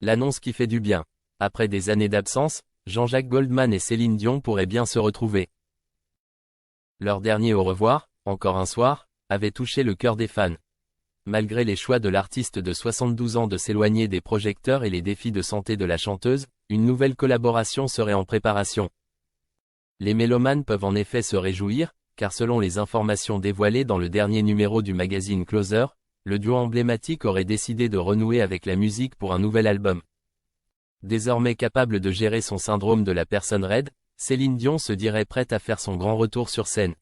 L'annonce qui fait du bien. Après des années d'absence, Jean-Jacques Goldman et Céline Dion pourraient bien se retrouver. Leur dernier au revoir, encore un soir, avait touché le cœur des fans. Malgré les choix de l'artiste de 72 ans de s'éloigner des projecteurs et les défis de santé de la chanteuse, une nouvelle collaboration serait en préparation. Les mélomanes peuvent en effet se réjouir, car selon les informations dévoilées dans le dernier numéro du magazine Closer, le duo emblématique aurait décidé de renouer avec la musique pour un nouvel album. Désormais capable de gérer son syndrome de la personne raide, Céline Dion se dirait prête à faire son grand retour sur scène.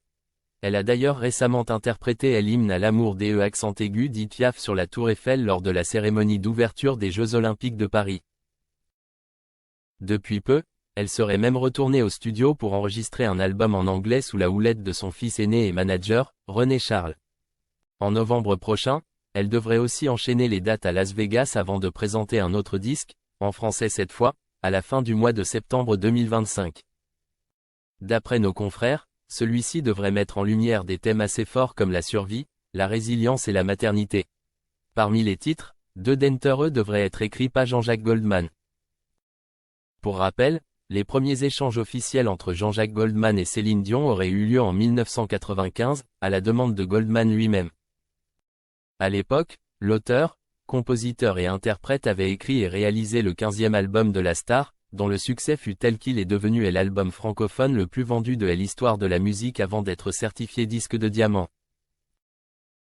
Elle a d'ailleurs récemment interprété l'hymne à l'amour des accent aigu dit Piaf sur la Tour Eiffel lors de la cérémonie d'ouverture des Jeux Olympiques de Paris. Depuis peu, elle serait même retournée au studio pour enregistrer un album en anglais sous la houlette de son fils aîné et manager, René Charles. En novembre prochain, elle devrait aussi enchaîner les dates à Las Vegas avant de présenter un autre disque, en français cette fois, à la fin du mois de septembre 2025. D'après nos confrères, celui-ci devrait mettre en lumière des thèmes assez forts comme la survie, la résilience et la maternité. Parmi les titres, deux d'entre eux devraient être écrits par Jean-Jacques Goldman. Pour rappel, les premiers échanges officiels entre Jean-Jacques Goldman et Céline Dion auraient eu lieu en 1995, à la demande de Goldman lui-même. À l'époque, l'auteur, compositeur et interprète avait écrit et réalisé le 15e album de la star, dont le succès fut tel qu'il est devenu l'album francophone le plus vendu de l'histoire de la musique avant d'être certifié disque de diamant.